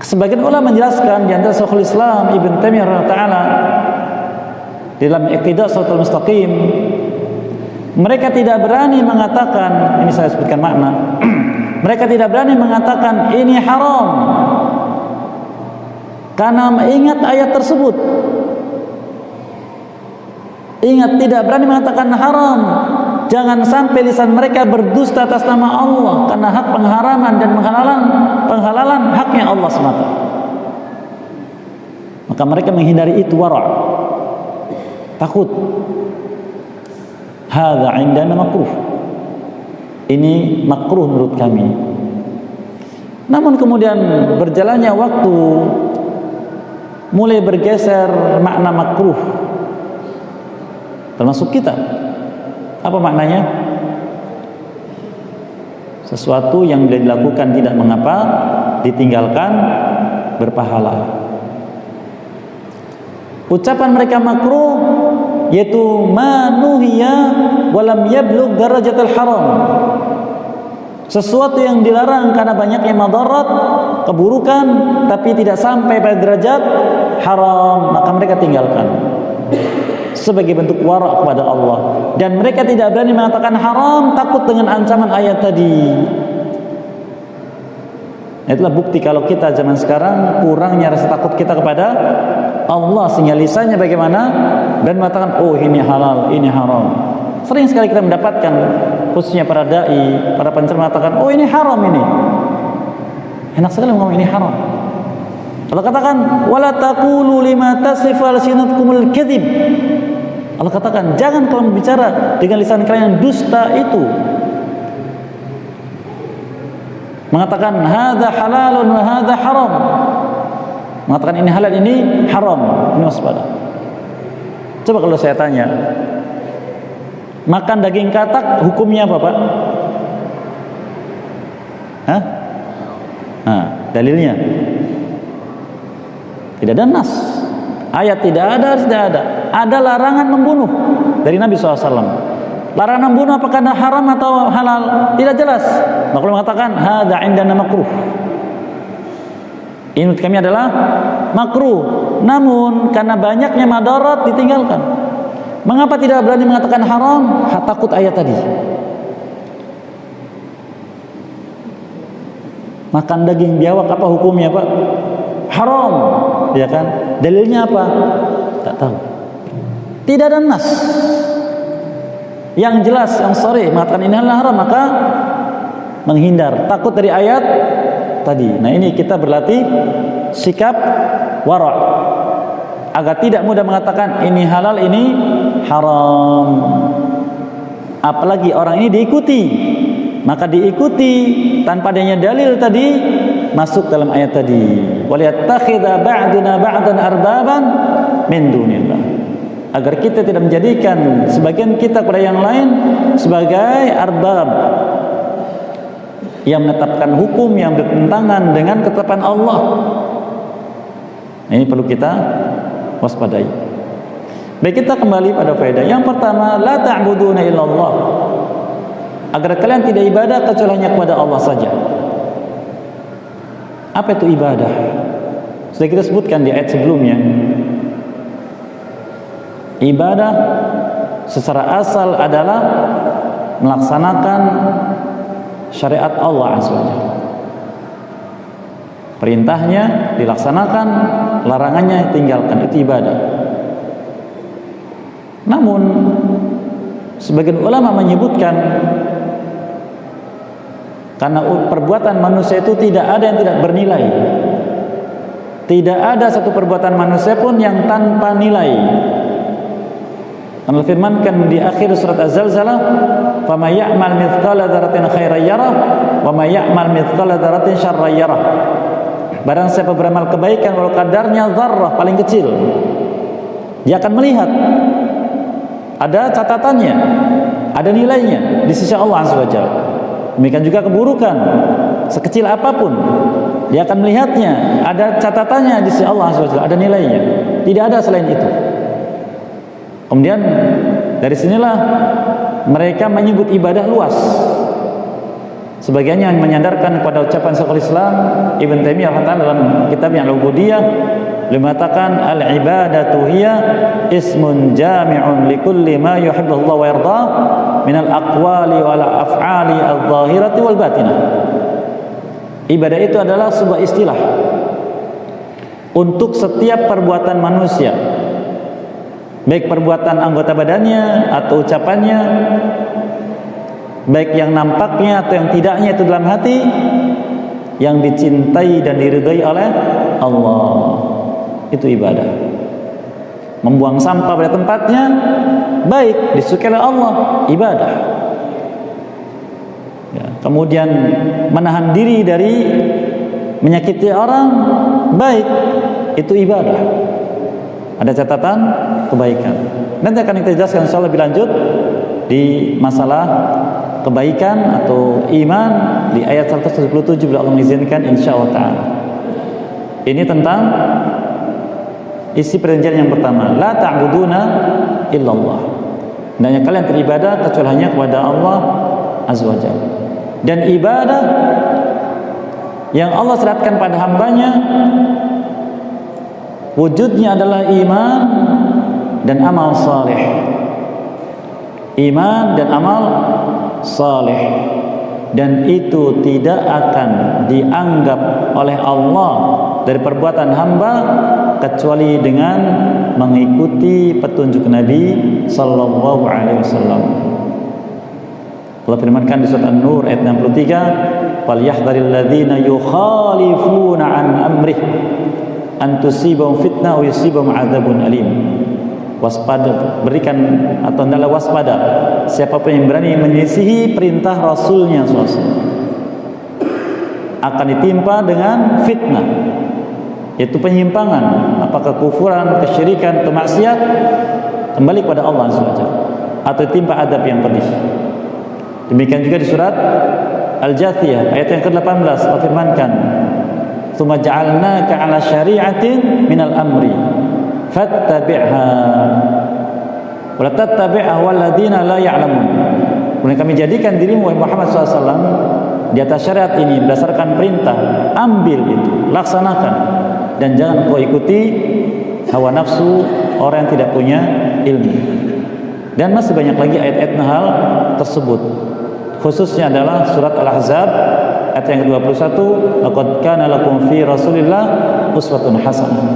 [SPEAKER 2] Sebagian ulama menjelaskan, di antara Syekhul Islam Ibn Taimiyah taala dalam Iqtida' Shiratal Mustaqim, mereka tidak berani mengatakan, ini saya sebutkan makna, mereka tidak berani mengatakan ini haram karena mengingat ayat tersebut. Ingat, tidak berani mengatakan haram, jangan sampai lisan mereka berdusta atas nama Allah, karena hak pengharaman dan penghalalan haknya Allah semata. Maka mereka menghindari itu, wara', takut. Hadza indana makruh, ini makruh menurut kami. Namun kemudian berjalannya waktu, mulai bergeser makna makruh termasuk kita. Apa maknanya? Sesuatu yang bila dilakukan tidak mengapa, ditinggalkan berpahala. Ucapan mereka makruh yaitu manuhiya walam yablugh darajatul haram, sesuatu yang dilarang karena banyaknya madarat, keburukan, tapi tidak sampai pada derajat haram, maka mereka tinggalkan sebagai bentuk wara' kepada Allah. Dan mereka tidak berani mengatakan haram, takut dengan ancaman ayat tadi. Itulah bukti kalau kita zaman sekarang kurangnya rasa takut kita kepada Allah, sehingga lisannya bagaimana dan mengatakan oh ini halal, ini haram. Sering sekali kita mendapatkan, khususnya para dai, para penceramah mengatakan oh ini haram, ini enak sekali ngomong ini haram. Allah katakan wala taqulu lima tasifu alsinatukumul kadzib. Allah katakan jangan kalau berbicara dengan lisan kalian yang dusta itu, mengatakan hadza halalun wa hadza haram, mengatakan ini halal, ini haram. Ini waspada. Coba kalau saya tanya, makan daging katak hukumnya apa, Pak? Hah? Nah, dalilnya tidak ada nas, ayat tidak ada, tidak ada. Ada larangan membunuh dari Nabi SAW. Larangan membunuh apakah haram atau halal? Tidak jelas. Maka Allah mengatakan hadza indana makruh. Ini menurut kami adalah makruh. Namun karena banyaknya madarat ditinggalkan. Mengapa tidak berani mengatakan haram? Takut ayat tadi. Makan daging biawak apa hukumnya, Pak? Haram, ya kan? Dalilnya apa? Tak tahu. Tidak ada nas yang jelas, yang sharih mengatakan ini adalah haram, maka menghindar, takut dari ayat tadi. Nah, ini kita berlatih sikap wara' agar tidak mudah mengatakan ini halal, ini haram. Apalagi orang ini diikuti, maka diikuti tanpa adanya dalil tadi masuk dalam ayat tadi. Waliyattakhidha ba'duna ba'dan arbaban min dunillah. Agar kita tidak menjadikan sebagian kita kepada yang lain sebagai arbab yang menetapkan hukum yang bertentangan dengan ketetapan Allah. Ini perlu kita waspadai. Baik, kita kembali pada faedah. Yang pertama, la ta'buduna illallah. Agar kalian tidak ibadah kecuali hanya kepada Allah saja. Apa itu ibadah? Sudah kita sebutkan di ayat sebelumnya. Ibadah secara asal adalah melaksanakan syariat Allah Azza wa Jalla. Perintahnya dilaksanakan, larangannya ditinggalkan, itu ibadah. Namun sebagian ulama menyebutkan karena perbuatan manusia itu tidak ada yang tidak bernilai. Tidak ada satu perbuatan manusia pun yang tanpa nilai. Allah firmankan di akhir surat Az-Zalzalah, "Fama ya'mal mithqala dzarratin khairan yarah, wa ma ya'mal mithqala dzarratin syarran yarah." Barang siapa beramal kebaikan walau kadarnya zarrah, paling kecil, dia akan melihat ada catatannya, ada nilainya di sisi Allah Azza wa Jalla. Demikian juga keburukan sekecil apapun, dia akan melihatnya, ada catatannya di sisi Allah Azza wa Jalla, ada nilainya. Tidak ada selain itu. Kemudian dari sinilah mereka menyebut ibadah luas. Sebagian yang menyandarkan kepada ucapan Syekhul Islam Ibn Taimiyah dalam kitabnya Al-Ubudiyah, beliau mengatakan al-ibadatu hiya ismun jami'un likulli ma yuhibbu Allah wa yarda min al-aqwali wal af'ali adh-dhahirati wal batinah. Ibadah itu adalah sebuah istilah untuk setiap perbuatan manusia, baik perbuatan anggota badannya atau ucapannya, baik yang nampaknya atau yang tidaknya itu dalam hati, yang dicintai dan diridhai oleh Allah. Itu ibadah. Membuang sampah pada tempatnya, baik, disukai oleh Allah, ibadah. Ya, kemudian menahan diri dari menyakiti orang, baik, itu ibadah. Ada catatan kebaikan. Nanti akan kita jelaskan insyaallah lebih lanjut di masalah kebaikan atau iman di ayat 177 bila Allah mengizinkan insyaallah taala. Ini tentang isi perjanjian yang pertama, la ta'buduna illallah. Hendaknya kalian beribadah kecuali hanya kepada Allah Azza wa Jalla. Dan ibadah yang Allah serahkan pada hambanya wujudnya adalah iman dan amal saleh. Iman dan amal saleh, dan itu tidak akan dianggap oleh Allah dari perbuatan hamba kecuali dengan mengikuti petunjuk Nabi sallallahu alaihi wasallam. Allah firmankan di surat An-Nur ayat 63, "Falyahdharil ladzina yukhalifuna an amrih an tusibahum fitnah wa yusibahum adzabun alim." Waspada, berikan atau hendaklah waspada siapapun yang berani menyelisihi perintah Rasulnya SAW, akan ditimpa dengan fitnah, yaitu penyimpangan, apakah kufuran, kesyirikan, atau maksiat, kembali kepada Allah SWT, atau ditimpa adab yang pedih. Demikian juga di surat Al-Jathiyah ayat yang ke-18 Allah firmankan, "Tsumma ja'alnaka 'ala syari'atin minal amri fattabi'ha wa la tattabi'ha walladzina la ya'lamun." Kemudian kami jadikan dirimu Muhammad SAW di atas syariat ini berdasarkan perintah, ambil itu, laksanakan, dan jangan kau ikuti hawa nafsu orang yang tidak punya ilmu. Dan masih banyak lagi ayat-ayat hal tersebut. Khususnya adalah surat Al-Ahzab ayat yang ke-21, "Laqad kana lakum fi Rasulillah uswatun hasanah."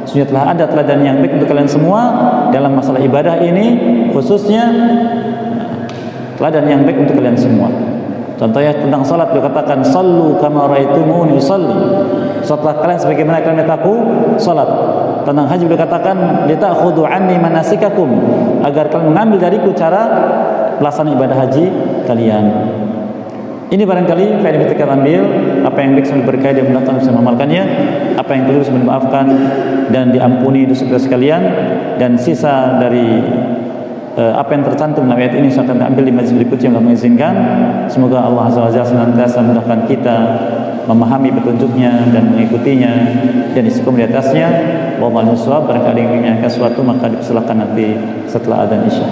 [SPEAKER 2] Sesungguhnya telah ada teladan yang baik untuk kalian semua dalam masalah ibadah ini khususnya teladan yang baik untuk kalian semua. Contohnya tentang salat, beliau katakan sallu kama raaitumuni usalli. Salatlah kalian sebagaimana kalian melihat aku salat. Tentang haji beliau katakan lita'khudhu anni manasikakum, agar kalian mengambil dariku cara pelaksanaan ibadah haji kalian. Ini barangkali faedah yang kita ambil. Apa yang baik semoga berkah dan mudah-mudahan bisa mengamalkannya, apa yang keliru semoga dimaafkan dan diampuni dosa-dosa sekalian, dan sisa dari apa yang tercantum dalam ayat ini saya akan ambil di majlis berikutnya yang mengizinkan. Semoga Allah Azza wa Jalla senantiasa memudahkan kita memahami petunjuknya dan mengikutinya dan istiqomah di atasnya. Wallahu a'lam. Barangkali ingin sesuatu maka dipersilakan nanti setelah adzan Isya.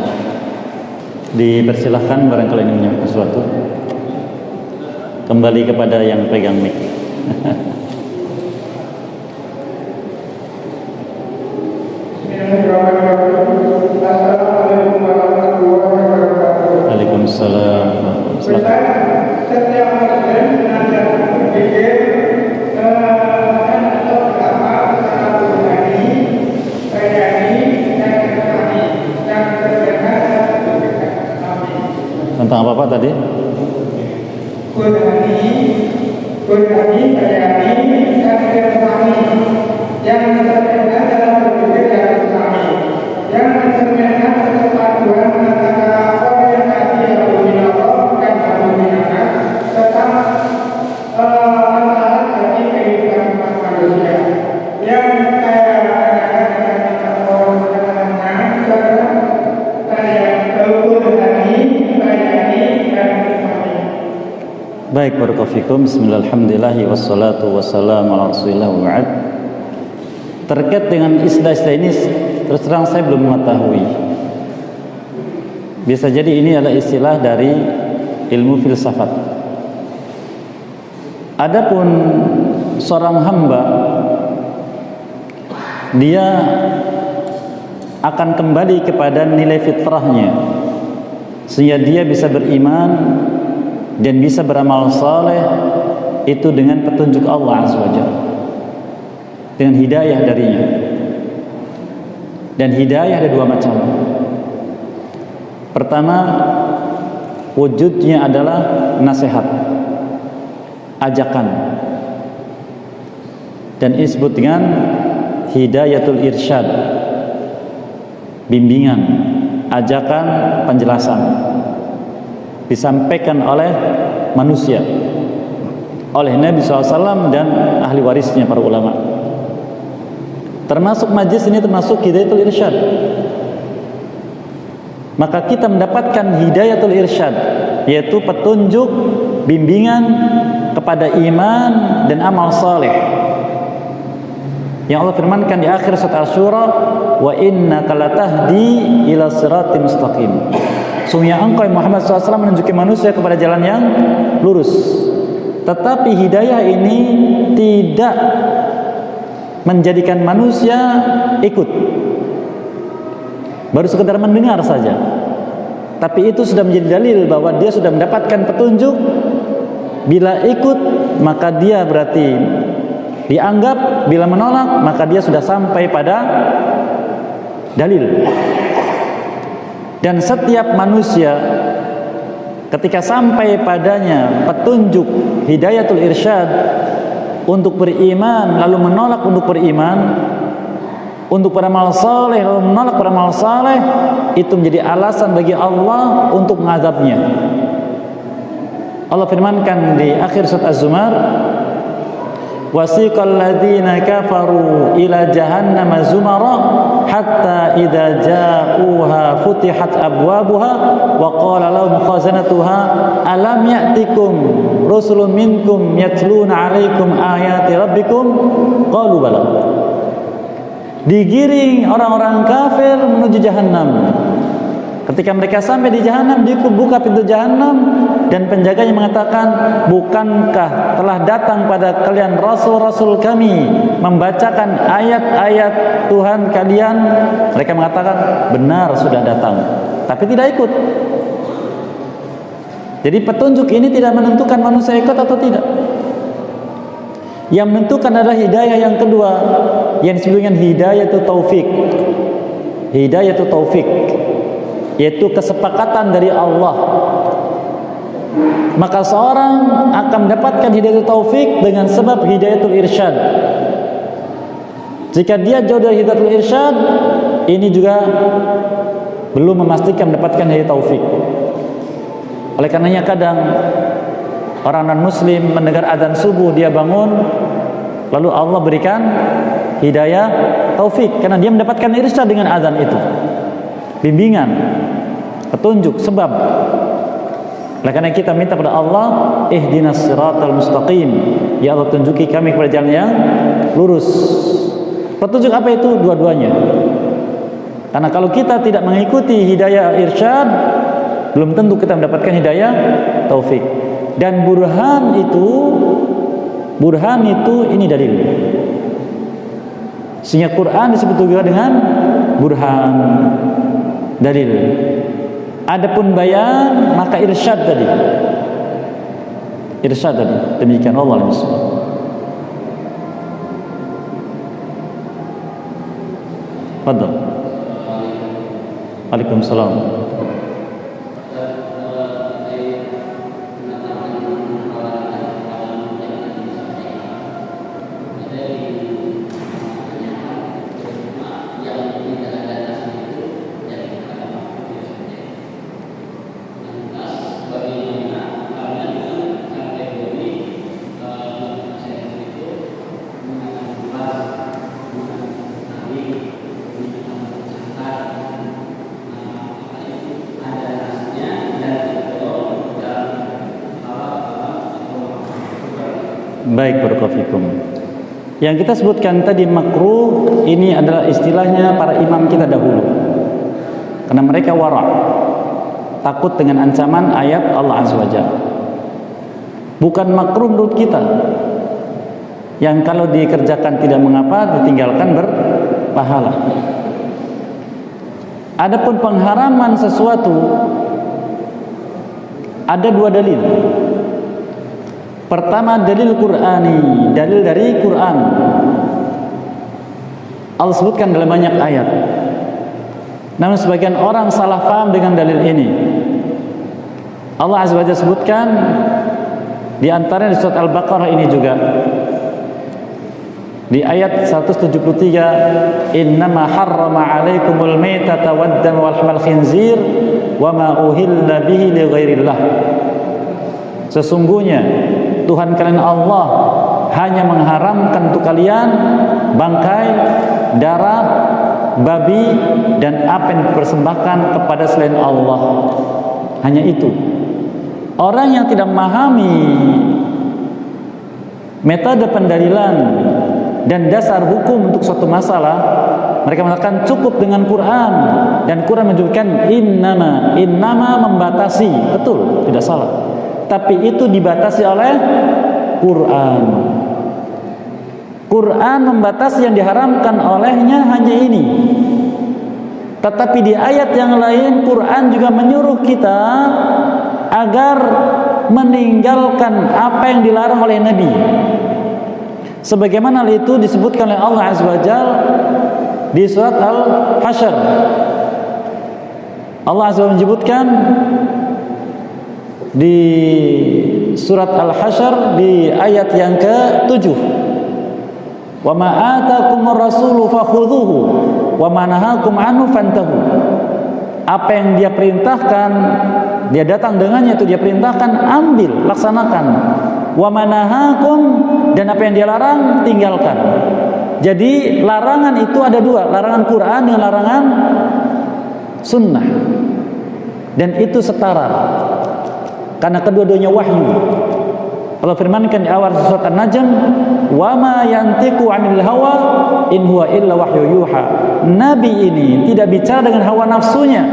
[SPEAKER 2] Dipersilahkan barangkali ingin menyampaikan sesuatu. Kembali kepada yang pegang mic. Waalaikumsalam. Setiap muslim mengajar berpikir tentang apa tadi? Kurhani, kayani, dan kami yang mencerminkan dalam berpikir yang kami, yang mencerminkan kesepakatan antara orientasi Al-Minallah dan Al-Minallah serta antara bagi kehidupan manusia yang saya katakan orang-orangnya saya kurhani, kayani, dan kami. Baik, barakallahu fikum. Bismillahirrahmanirrahim. Wassalatu wassalamu ala Rasulillah wa ba'd. Terkait dengan istilah-istilah ini terus terang saya belum mengetahui. Bisa jadi ini adalah istilah dari ilmu filsafat. Adapun seorang hamba, dia akan kembali kepada nilai fitrahnya sehingga dia bisa beriman dan bisa beramal saleh itu dengan petunjuk Allah Azza wa Jalla, dengan hidayah darinya. Dan hidayah ada dua macam. Pertama, wujudnya adalah nasihat, ajakan, dan ini disebut dengan hidayatul irsyad, bimbingan, ajakan, penjelasan, disampaikan oleh manusia, oleh Nabi SAW dan ahli warisnya para ulama. Termasuk majlis ini termasuk hidayatul irsyad. Maka kita mendapatkan hidayatul irsyad, yaitu petunjuk, bimbingan kepada iman dan amal saleh. Yang Allah firmankan di akhir surat Asy-Syura, wa innaka latahdi ila siratim mustaqim. Sungguhnya engkau Muhammad SAW menunjuki manusia kepada jalan yang lurus. Tetapi hidayah ini tidak menjadikan manusia ikut, baru sekedar mendengar saja. Tapi itu sudah menjadi dalil bahwa dia sudah mendapatkan petunjuk. Bila ikut maka dia berarti dianggap, bila menolak maka dia sudah sampai pada dalil. Dan setiap manusia ketika sampai padanya petunjuk hidayatul irsyad untuk beriman lalu menolak untuk beriman, untuk beramal saleh lalu menolak beramal saleh, itu menjadi alasan bagi Allah untuk mengazabnya. Allah firmankan di akhir surat Az-Zumar, wasiqal ladzina kafaru ila jahannam zumara hatta idza ja'uha futihat abwabuha wa qala lahum khazanatuha alam ya'tikum rusulun minkum yatluna 'alaikum ayati rabbikum qalu bala. Digiring orang-orang kafir menuju jahanam. Ketika mereka sampai di jahanam, dibuka pintu jahanam dan penjaganya mengatakan, bukankah telah datang pada kalian rasul-rasul kami membacakan ayat-ayat Tuhan kalian? Mereka mengatakan, benar sudah datang, tapi tidak ikut. Jadi petunjuk ini tidak menentukan manusia ikut atau tidak. Yang menentukan adalah hidayah yang kedua, yang disebut dengan hidayah itu taufik, hidayatul taufik, yaitu kesepakatan dari Allah. Maka seorang akan mendapatkan hidayatul taufik dengan sebab hidayatul irsyad. Jika dia jauh dari hidayatul irsyad, ini juga belum memastikan mendapatkan hidayatul taufik. Oleh karenanya kadang orang non-muslim mendengar azan subuh, dia bangun, lalu Allah berikan hidayah taufik karena dia mendapatkan irsyad dengan azan itu, bimbingan, petunjuk, sebab. Oleh karena kita minta kepada Allah, ihdinas siratal mustaqim, ya Allah tunjuki kami kepada jalan yang lurus. Petunjuk apa itu? Dua-duanya. Karena kalau kita tidak mengikuti hidayah irsyad, belum tentu kita mendapatkan hidayah taufik. Dan burhan itu ini dalil. Sehingga Quran disebut juga dengan burhan, dalil. Adapun bayan maka irsyad tadi. Irsyad tadi. Demikian Allah SWT. Fadhal. Waalaikumsalam. Baik, barakallahu. Yang kita sebutkan tadi makruh, ini adalah istilahnya para imam kita dahulu. Karena mereka wara', takut dengan ancaman ayat Allah Azza wa Jalla. Bukan makruh menurut kita, yang kalau dikerjakan tidak mengapa, ditinggalkan berpahala. Adapun pengharaman sesuatu, ada dua dalil. Pertama dalil Qur'ani, dalil dari Quran. Allah sebutkan dalam banyak ayat. Namun sebagian orang salah paham dengan dalil ini. Allah Azza wa Jalla sebutkan di antaranya di surat Al-Baqarah ini juga. Di ayat 173, innama harrama 'alaikumul maitata wad-dama wal lahmal khinzir wa ma uhilla bihi li ghairillah. Sesungguhnya Tuhan kalian Allah hanya mengharamkan untuk kalian bangkai, darah, babi, dan apa yang dipersembahkan kepada selain Allah. Hanya itu. Orang yang tidak memahami metode pendalilan dan dasar hukum untuk suatu masalah, mereka mengatakan cukup dengan Quran, dan Quran menyebutkan innama membatasi. Betul, tidak salah. Tapi itu dibatasi oleh Quran. Quran membatasi yang diharamkan olehnya hanya ini. Tetapi di ayat yang lain Quran juga menyuruh kita agar meninggalkan apa yang dilarang oleh Nabi. Sebagaimana hal itu disebutkan oleh Allah Azza wa Jalla di surat Al-Hasyr. Allah Azza wa Jalla menyebutkan di surat Al-Hasyr di ayat yang ke-7, wa ma atakumur rasulu fakhudhuhu wa ma nahakum anhu fantahu. Apa yang dia perintahkan, dia datang dengannya, itu dia perintahkan, ambil, laksanakan. Wa ma nahakum, dan apa yang dia larang, tinggalkan. Jadi larangan itu ada dua, larangan Quran dan larangan sunnah, dan itu setara karena kedua-duanya wahyu. Allah firmankan di awal surat An-Najm, wa ma yantiqu 'anil hawa in huwa illa wahyu yuha. Nabi ini tidak bicara dengan hawa nafsunya,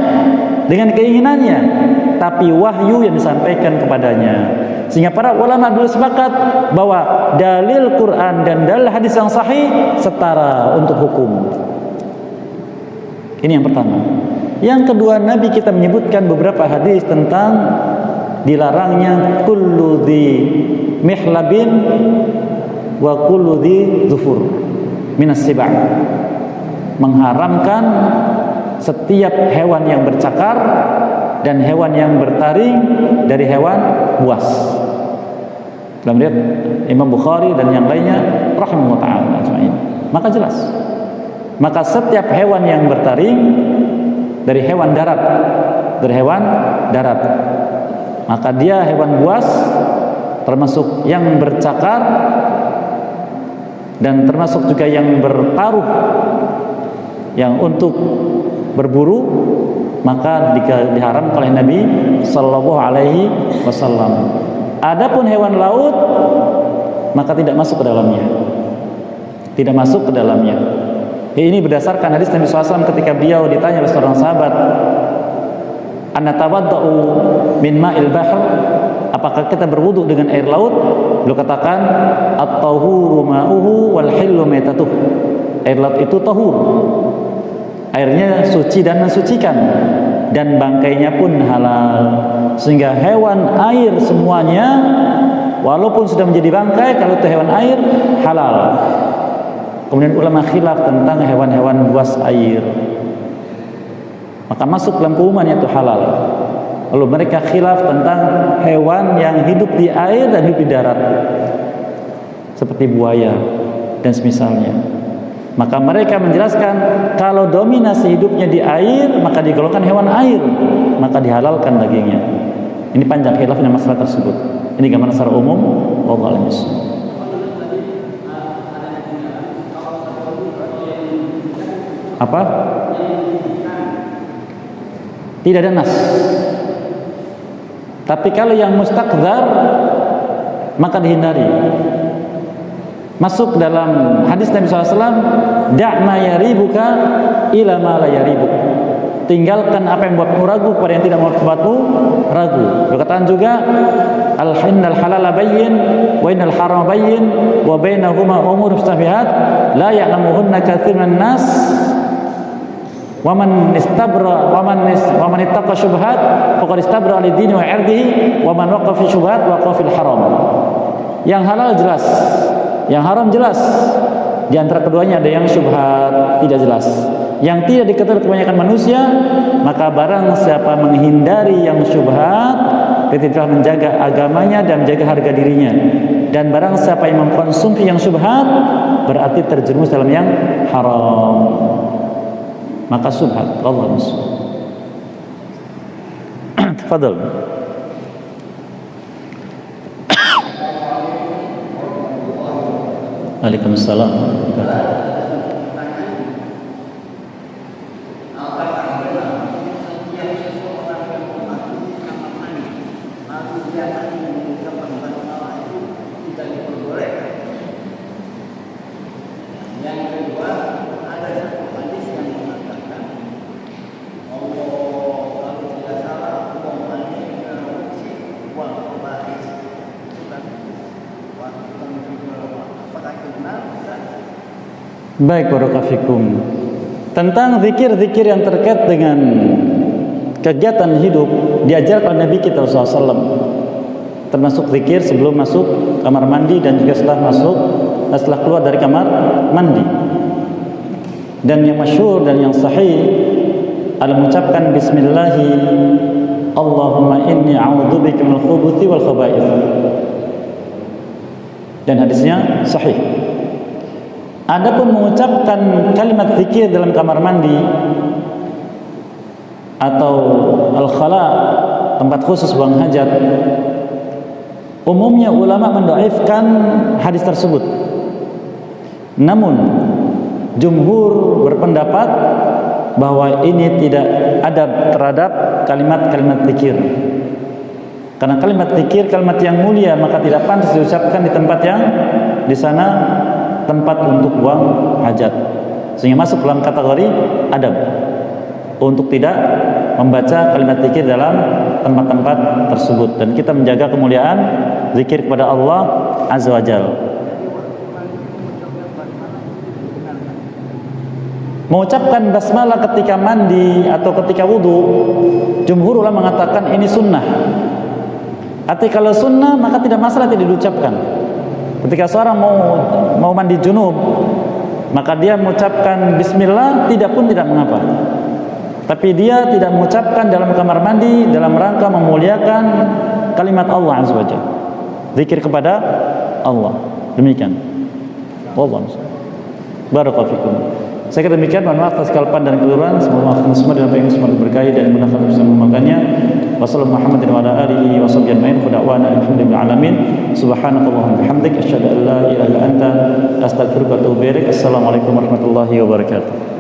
[SPEAKER 2] dengan keinginannya, tapi wahyu yang disampaikan kepadanya. Sehingga para ulama dulu sepakat bahwa dalil Quran dan dalil hadis yang sahih setara untuk hukum. Ini yang pertama. Yang kedua, Nabi kita menyebutkan beberapa hadis tentang dilarangnya kullu dhi mihlabin wa kullu dhi zufur minas siba', mengharamkan setiap hewan yang bercakar dan hewan yang bertaring dari hewan buas. Dalam riwayat Imam Bukhari dan yang lainnya rahimahullah ta'ala ajma'in. Maka jelas, maka setiap hewan yang bertaring dari hewan darat, maka dia hewan buas, termasuk yang bercakar dan termasuk juga yang bertaruh, yang untuk berburu, maka diharamkan oleh Nabi Sallallahu Alaihi Wasallam. Adapun hewan laut, maka tidak masuk ke dalamnya, Ini berdasarkan hadis Nabi SAW ketika beliau ditanya oleh seorang sahabat, "Anatawadda'u min ma'il bahr?" Apakah kita berwudu dengan air laut? Beliau katakan, "At-tahuru ma'uhu wal hillu maitatuh." Air laut itu tahur, airnya suci dan mensucikan, dan bangkainya pun halal. Sehingga hewan air semuanya, walaupun sudah menjadi bangkai, kalau itu hewan air, halal. Kemudian ulama khilaf tentang hewan-hewan buas air, maka masuk dalam keumuman itu halal. Lalu mereka khilaf tentang hewan yang hidup di air dan hidup di darat, seperti buaya dan semisalnya. Maka mereka menjelaskan kalau dominasi hidupnya di air, maka digolongkan hewan air, maka dihalalkan dagingnya. Ini panjang khilafnya masalah tersebut. Ini gambaran secara umum. Wallahu a'lam bishawab. Apa? Tidak ada nas. Tapi kalau yang mustaqdzar, maka dihindari. Masuk dalam hadis Nabi SAW, "Da' ma yaribuka ila ma la yaribuk." Tinggalkan apa yang membuatmu ragu kepada yang tidak membuatmu ragu. Berkataan juga, "Al-hinnal halala bayyin wa innal harama bayyin wa bainahuma umur mustabihat la ya'lamuhunna katsirun nas wa man ittaqa syubhat faqad istabra li dini wa 'irdihi wa man waqa fi syubhat waqa fil haram." Yang halal jelas, yang haram jelas. Di antara keduanya ada yang syubhat, tidak jelas, yang tidak diketahui kebanyakan manusia. Maka barang siapa menghindari yang syubhat, dia telah menjaga agamanya dan menjaga harga dirinya. Dan barang siapa yang mengkonsumsi yang syubhat, berarti terjerumus dalam yang haram. Maka syubhat, Allah SWT. Tafadhal. Waalaikumsalam. Baik, barakallahu fikum. Tentang zikir-zikir yang terkait dengan kegiatan hidup diajarkan Nabi kita SAW, termasuk zikir sebelum masuk kamar mandi dan juga setelah keluar dari kamar mandi. Dan yang masyhur dan yang sahih adalah mengucapkan bismillahi Allahumma inni a'udzubika minal khubuthi wal khaba'ith. Dan hadisnya sahih. Adapun mengucapkan kalimat zikir dalam kamar mandi atau al-khala, tempat khusus buang hajat, umumnya ulama mendhaifkan hadis tersebut. Namun jumhur berpendapat bahwa ini tidak ada terhadap kalimat-kalimat zikir. Karena kalimat zikir kalimat yang mulia, maka tidak pantas diucapkan di tempat yang di sana tempat untuk buang hajat, sehingga masuk dalam kategori adab untuk tidak membaca kalimat zikir dalam tempat-tempat tersebut. Dan kita menjaga kemuliaan zikir kepada Allah Azza wa Jalla. Mengucapkan basmalah ketika mandi atau ketika wudu, jumhur ulama mengatakan ini sunnah. Artinya kalau sunnah maka tidak masalah tidak diucapkan. Ketika seorang mau mandi junub, maka dia mengucapkan bismillah tidak mengapa. tapi dia tidak mengucapkan dalam kamar mandi dalam rangka memuliakan kalimat Allah Azza wa Jalla, zikir kepada Allah. Demikian. Wallahu a'lam. Barakallahu fikum. Saya kira demikian, mohon maaf atas kesalahan dan keliruan. Semoga maafkan semua dalam yang semua berkahi dan mudah-mudahan bisa memakannya. Wassalamualaikum warahmatullahi wabarakatuh. Wa ala alihi wa sahbihi ajma'in. Da'wana alhamdulillahi alamin. Subhanakallahumma wa bihamdika asyhadu an la ilaha illa anta astaghfiruka wa atubu ilaik. Assalamualaikum warahmatullahi wabarakatuh.